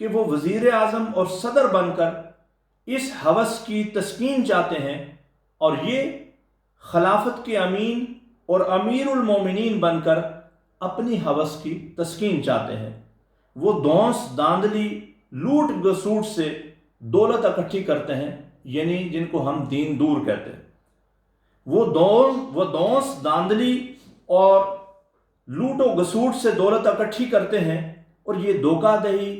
کہ وہ وزیر اعظم اور صدر بن کر اس ہوس کی تسکین چاہتے ہیں، اور یہ خلافت کے امین اور امیر المومنین بن کر اپنی ہوس کی تسکین چاہتے ہیں۔ وہ دونس داندلی لوٹ گسوٹ سے دولت اکٹھی کرتے ہیں، یعنی جن کو ہم دین دور کہتے ہیں۔ وہ دونس داندلی اور لوٹ و گسوٹ سے دولت اکٹھی کرتے ہیں، اور یہ دھوکہ دہی،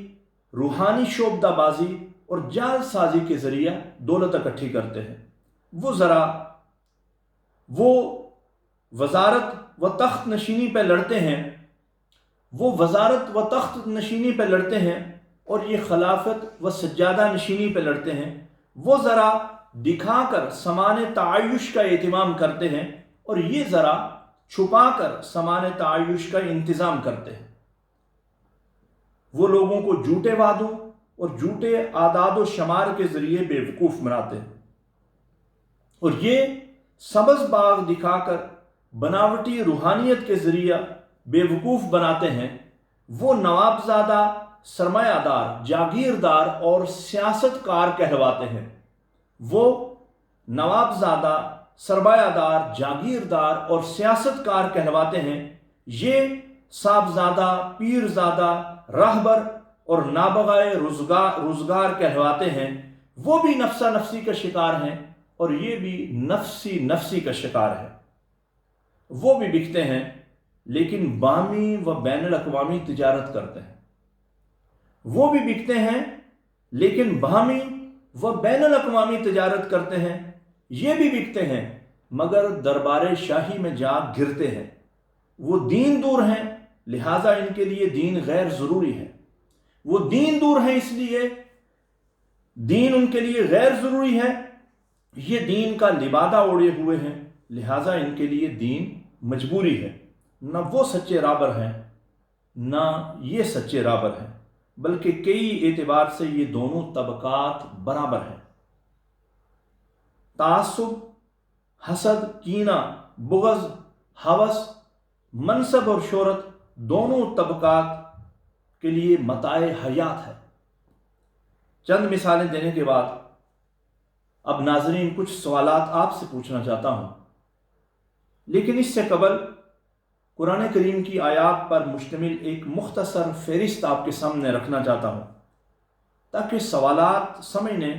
روحانی شعبدہ بازی اور جال سازی کے ذریعہ دولت اکٹھی کرتے ہیں۔ وہ وزارت و تخت نشینی پہ لڑتے ہیں، اور یہ خلافت و سجادہ نشینی پہ لڑتے ہیں۔ وہ ذرا دکھا کر سامان تعیش کا اہتمام کرتے ہیں، اور یہ ذرا چھپا کر سامان تعیش کا انتظام کرتے ہیں۔ وہ لوگوں کو جھوٹے وعدوں اور جھوٹے اعداد و شمار کے ذریعے بے وقوف بناتے ہیں، اور یہ سبز باغ دکھا کر بناوٹی روحانیت کے ذریعہ بے وقوف بناتے ہیں۔ وہ نواب زادہ، سرمایہ دار، جاگیردار اور سیاست کار کہلواتے ہیں۔ وہ نواب زادہ، سرمایہ دار، جاگیردار اور سیاست کار کہلواتے ہیں۔ یہ صاحبزادہ، پیرزادہ، راہبر اور نابغہ روزگار کہلواتے ہیں۔ وہ بھی نفسا نفسی کا شکار ہیں، اور یہ بھی نفسی کا شکار ہے۔ وہ بھی بکتے ہیں، لیکن باہمی و بین الاقوامی تجارت کرتے ہیں۔ وہ بھی بکتے ہیں، لیکن باہمی و بین الاقوامی تجارت کرتے ہیں۔ یہ بھی بکتے ہیں، مگر دربار شاہی میں جا گرتے ہیں۔ وہ دین دور ہیں، لہٰذا ان کے لیے دین غیر ضروری ہے۔ وہ دین دور ہیں، اس لیے دین ان کے لیے غیر ضروری ہے۔ یہ دین کا لبادہ اوڑے ہوئے ہیں، لہٰذا ان کے لیے دین مجبوری ہے۔ نہ وہ سچے رابر ہیں، نہ یہ سچے رابر ہیں، بلکہ کئی اعتبار سے یہ دونوں طبقات برابر ہیں۔ تعصب، حسد، کینہ، بغض، ہوس، منصب اور شہرت دونوں طبقات کے لیے متاع حیات ہے۔ چند مثالیں دینے کے بعد اب ناظرین کچھ سوالات آپ سے پوچھنا چاہتا ہوں، لیکن اس سے قبل قرآن کریم کی آیات پر مشتمل ایک مختصر فہرست آپ کے سامنے رکھنا چاہتا ہوں، تاکہ سوالات سمجھنے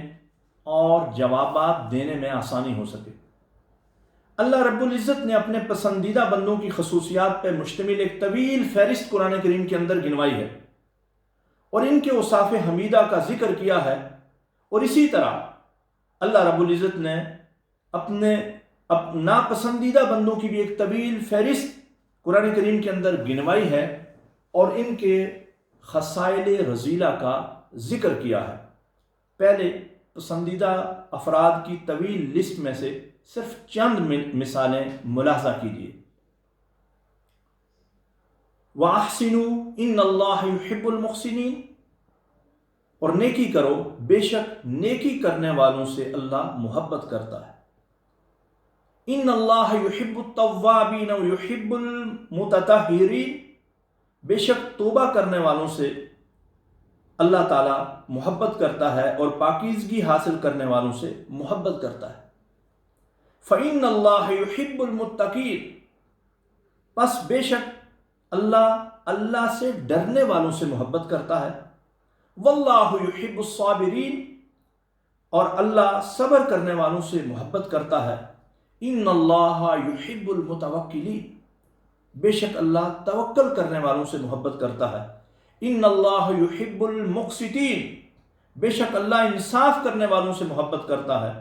اور جوابات دینے میں آسانی ہو سکے۔ اللہ رب العزت نے اپنے پسندیدہ بندوں کی خصوصیات پر مشتمل ایک طویل فہرست قرآن کریم کے اندر گنوائی ہے، اور ان کے اوصاف حمیدہ کا ذکر کیا ہے، اور اسی طرح اللہ رب العزت نے اپنے ناپسندیدہ بندوں کی بھی ایک طویل فہرست قرآن کریم کے اندر گنوائی ہے، اور ان کے خصائل رذیلہ کا ذکر کیا ہے۔ پہلے پسندیدہ افراد کی طویل لسٹ میں سے صرف چند مثالیں ملاحظہ کیجیے۔ وَأَحْسِنُوا إِنَّ اللَّهَ يُحِبُّ الْمُحْسِنِينَ، اور نیکی کرو، بے شک نیکی کرنے والوں سے اللہ محبت کرتا ہے۔ ان اللہ یحب التوابین ویحب المتطہرین، بے شک توبہ کرنے والوں سے اللہ تعالیٰ محبت کرتا ہے اور پاکیزگی حاصل کرنے والوں سے محبت کرتا ہے۔ فإن اللہ یحب المتقین، پس بے شک اللہ سے ڈرنے والوں سے محبت کرتا ہے۔ واللہ یحب الصابرین، اور اللہ صبر کرنے والوں سے محبت کرتا ہے۔ ان اللہ یحب المتوکلین، بے شک اللہ توکل کرنے والوں سے محبت کرتا ہے۔ ان اللہ یحب المقسطین، بے شک اللہ انصاف کرنے والوں سے محبت کرتا ہے۔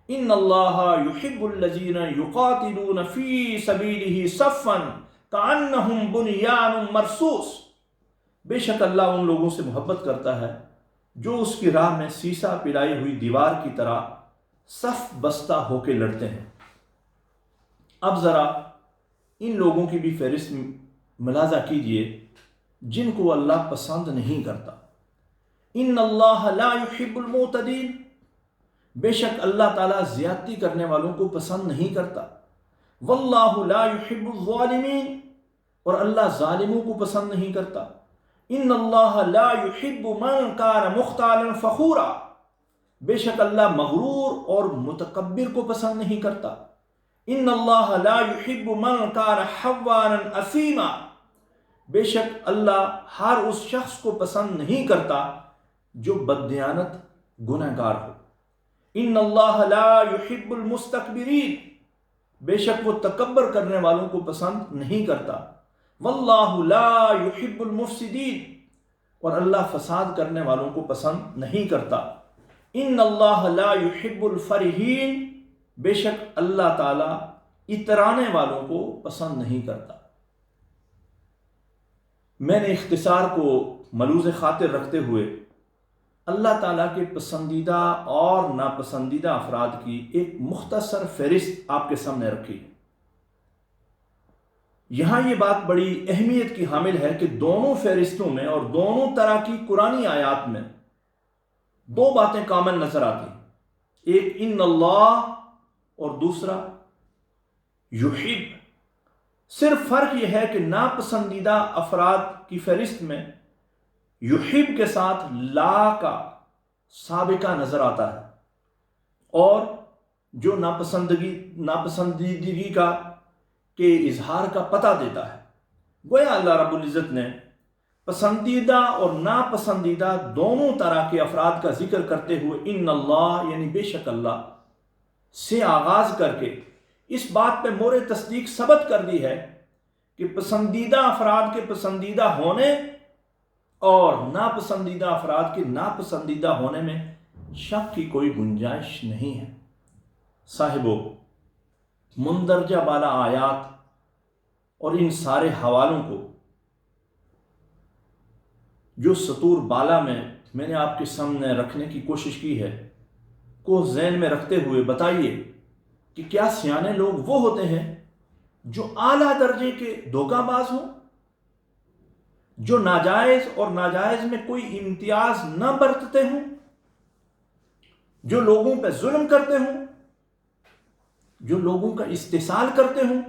ان اللہ یحب الذین یقاتلون فی سبیلہ صفا کأنہم بنیان مرصوص، بے شک اللہ ان لوگوں سے محبت کرتا ہے جو اس کی راہ میں سیسا پلائی ہوئی دیوار کی طرح صف بستہ ہو کے لڑتے ہیں۔ اب ذرا ان لوگوں کی بھی فہرست ملاحظہ کیجئے جن کو اللہ پسند نہیں کرتا۔ ان اللہ لا یحب المعتدین، بے شک اللہ تعالیٰ زیادتی کرنے والوں کو پسند نہیں کرتا۔ واللہ لا یحب الظالمین، اور اللہ ظالموں کو پسند نہیں کرتا۔ ان اللہ لا يحب من کان مختالا فخورا، بے شک اللہ مغرور اور متکبر کو پسند نہیں کرتا۔ ان اللہ لا يحب من کان حوانا اثیما، بے شک اللہ ہر اس شخص کو پسند نہیں کرتا جو بددیانت گنہگار ہو۔ ان اللہ لا يحب المستکبرین، بے شک وہ تکبر کرنے والوں کو پسند نہیں کرتا۔ واللہ لا يحب المفسدین، اور اللہ فساد کرنے والوں کو پسند نہیں کرتا۔ ان اللہ لا يحب الفرحین، بے شک اللہ تعالی اترانے والوں کو پسند نہیں کرتا۔ میں نے اختصار کو ملوز خاطر رکھتے ہوئے اللہ تعالیٰ کے پسندیدہ اور ناپسندیدہ افراد کی ایک مختصر فہرست آپ کے سامنے رکھی۔ یہاں یہ بات بڑی اہمیت کی حامل ہے کہ دونوں فہرستوں میں اور دونوں طرح کی قرآنی آیات میں دو باتیں کامن نظر آتی ہیں، ایک ان اللہ اور دوسرا یحب۔ صرف فرق یہ ہے کہ ناپسندیدہ افراد کی فہرست میں یحب کے ساتھ لا کا سابقہ نظر آتا ہے، اور جو ناپسندیدگی کا کے اظہار کا پتہ دیتا ہے۔ گویا اللہ رب العزت نے پسندیدہ اور ناپسندیدہ دونوں طرح کے افراد کا ذکر کرتے ہوئے ان اللہ یعنی بے شک اللہ سے آغاز کر کے اس بات پہ مورِ تصدیق ثبت کر دی ہے کہ پسندیدہ افراد کے پسندیدہ ہونے اور ناپسندیدہ افراد کے ناپسندیدہ ہونے میں شک کی کوئی گنجائش نہیں ہے۔ صاحبو، مندرجہ بالا آیات اور ان سارے حوالوں کو جو سطور بالا میں نے آپ کے سامنے رکھنے کی کوشش کی ہے کو ذہن میں رکھتے ہوئے بتائیے کہ کیا سیانے لوگ وہ ہوتے ہیں جو اعلیٰ درجے کے دھوکہ باز ہوں، جو ناجائز اور ناجائز میں کوئی امتیاز نہ برتتے ہوں، جو لوگوں پہ ظلم کرتے ہوں، جو لوگوں کا استحصال کرتے ہوں،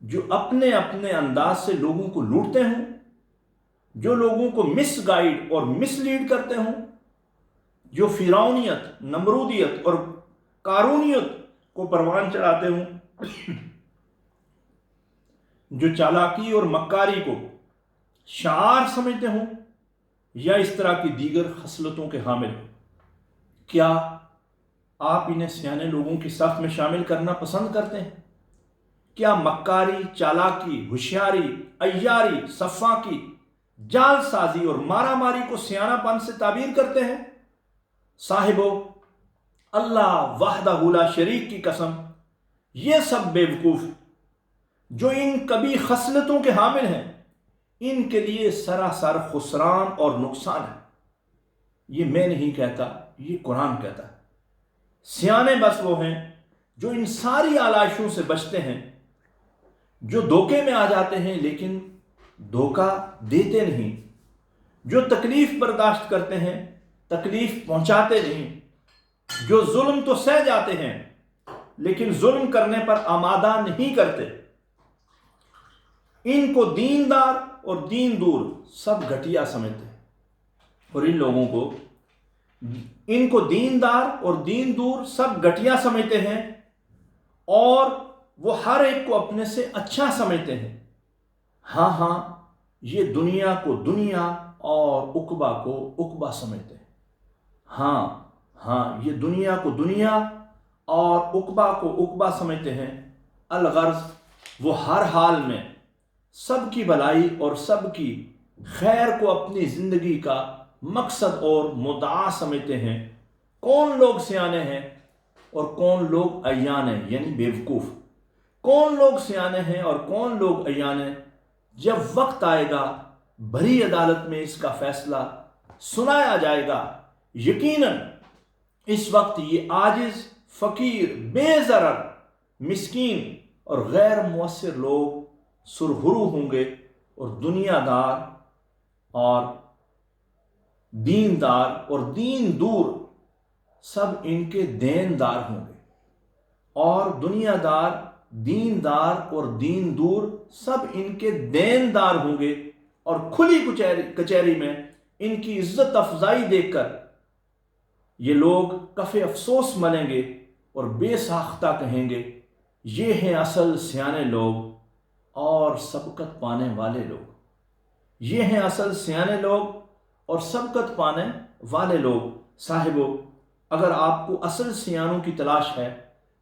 جو اپنے انداز سے لوگوں کو لوٹتے ہوں، جو لوگوں کو مس گائیڈ اور مس لیڈ کرتے ہوں، جو فرعونیت، نمرودیت اور قارونیت کو پروان چڑھاتے ہوں، جو چالاکی اور مکاری کو شعار سمجھتے ہوں، یا اس طرح کی دیگر خصلتوں کے حامل ہوں۔ کیا آپ انہیں سیانے لوگوں کی صف میں شامل کرنا پسند کرتے ہیں؟ کیا مکاری، چالاکی، ہوشیاری، عیاری، صفاقی، جال سازی اور مارا ماری کو سیانہ پن سے تعبیر کرتے ہیں؟ صاحبو، اللہ وحدہ لا شریک کی قسم، یہ سب بے وقوف جو ان کبھی خصلتوں کے حامل ہیں، ان کے لیے سراسر خسران اور نقصان ہے۔ یہ میں نہیں کہتا، یہ قرآن کہتا ہے۔ سیانے بس وہ ہیں جو ان ساری آلائشوں سے بچتے ہیں، جو دھوکے میں آ جاتے ہیں لیکن دھوکہ دیتے نہیں، جو تکلیف برداشت کرتے ہیں تکلیف پہنچاتے نہیں، جو ظلم تو سہ جاتے ہیں لیکن ظلم کرنے پر آمادہ نہیں کرتے۔ ان کو دیندار اور دین دور سب گھٹیا سمجھتے ہیں، اور ان کو دیندار اور دین دور سب گھٹیا سمجھتے ہیں، اور وہ ہر ایک کو اپنے سے اچھا سمجھتے ہیں۔ ہاں، یہ دنیا کو دنیا اور عقبہ کو عقبہ سمجھتے ہیں۔ ہاں، یہ دنیا کو دنیا اور عقبہ کو عقبہ سمجھتے ہیں۔ الغرض وہ ہر حال میں سب کی بھلائی اور سب کی خیر کو اپنی زندگی کا مقصد اور مدعا سمجھتے ہیں۔ کون لوگ سیانے ہیں اور کون لوگ عیان ہیں، یعنی بیوقوف؟ کون لوگ سیانے ہیں اور کون لوگ عیان ہیں؟ جب وقت آئے گا بھری عدالت میں اس کا فیصلہ سنایا جائے گا۔ یقیناً اس وقت یہ عاجز، فقیر، بے ضرر، مسکین اور غیر مؤثر لوگ سرخرو ہوں گے، اور دنیا دار اور دیندار اور دین دور سب ان کے دیندار ہوں گے، اور دنیا دار، دیندار اور دین دور سب ان کے دیندار ہوں گے، اور کھلی کچہری میں ان کی عزت افزائی دیکھ کر یہ لوگ کف افسوس ملیں گے اور بے ساختہ کہیں گے یہ ہیں اصل سیانے لوگ اور سبقت پانے والے لوگ، یہ ہیں اصل سیانے لوگ اور سبقت پانے والے لوگ۔ صاحبو، اگر آپ کو اصل سیانوں کی تلاش ہے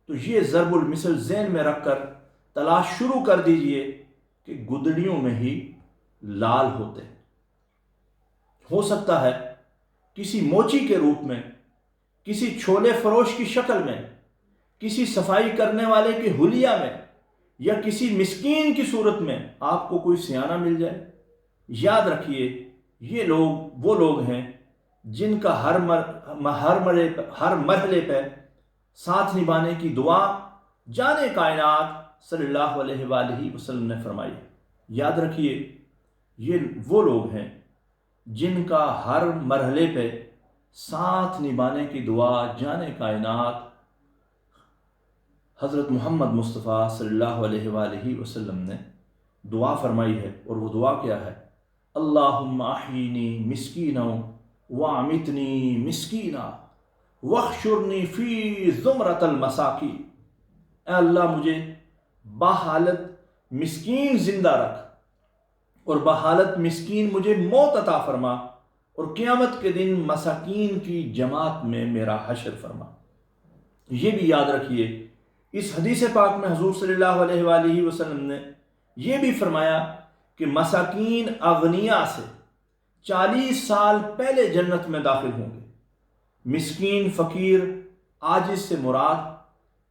تو یہ ضرب المثل ذہن میں رکھ کر تلاش شروع کر دیجئے کہ گدڑیوں میں ہی لال ہوتے ہیں۔ ہو سکتا ہے کسی موچی کے روپ میں، کسی چھولے فروش کی شکل میں، کسی صفائی کرنے والے کے حلیہ میں، یا کسی مسکین کی صورت میں آپ کو کوئی سیانہ مل جائے۔ یاد رکھیے یہ لوگ وہ لوگ ہیں جن کا ہر مرحلے پہ ساتھ نبھانے کی دعا جانے کائنات صلی اللہ علیہ وآلہ وسلم نے فرمائی۔ یاد رکھیے یہ وہ لوگ ہیں جن کا ہر مرحلے پہ ساتھ نبھانے کی دعا جانے کائنات حضرت محمد مصطفیٰ صلی اللہ علیہ وآلہ وسلم نے دعا فرمائی ہے۔ اور وہ دعا کیا ہے؟ اللہم احیینی مسکینا وامتنی مسکینا واحشرنی فی زمرۃ المساکین۔ اے اللہ مجھے بحالت مسکین زندہ رکھ اور بحالت مسکین مجھے موت عطا فرما، اور قیامت کے دن مساکین کی جماعت میں میرا حشر فرما۔ یہ بھی یاد رکھیے اس حدیث پاک میں حضور صلی اللہ علیہ وآلہ وسلم نے یہ بھی فرمایا کہ مساکین اغنیاء سے 40 سال پہلے جنت میں داخل ہوں گے۔ مسکین فقیر عاجز سے مراد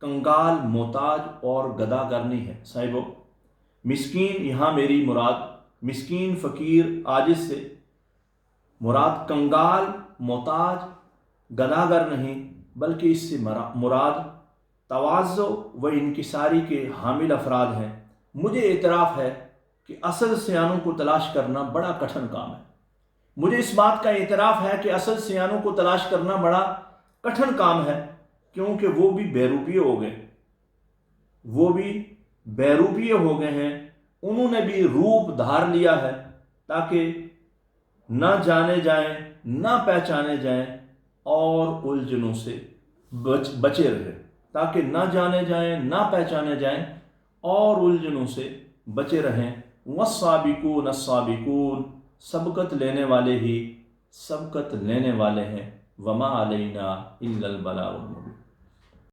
کنگال محتاج اور گداگر نہیں ہے۔ صاحبو، مسکین یہاں میری مراد مسکین فقیر عاجز سے مراد کنگال محتاج گداگر نہیں، بلکہ اس سے مراد تواضع و انکساری کے حامل افراد ہیں۔ مجھے اعتراف ہے کہ اصل سیانوں کو تلاش کرنا بڑا کٹھن کام ہے۔ مجھے اس بات کا اعتراف ہے کہ اصل سیانوں کو تلاش کرنا بڑا کٹھن کام ہے، کیونکہ وہ بھی بے روپیے ہو گئے، وہ بھی بے روپیے ہو گئے ہیں۔ انہوں نے بھی روپ دھار لیا ہے تاکہ نہ جانے جائیں، نہ پہچانے جائیں اور الجھنوں سے بچے رہیں، تاکہ نہ جانے جائیں، نہ پہچانے جائیں اور الجھنوں سے بچے رہیں۔ والسابقون السابقون، سبقت لینے والے ہی سبقت لینے والے ہیں۔ وما علینا الا البلاغ المبین۔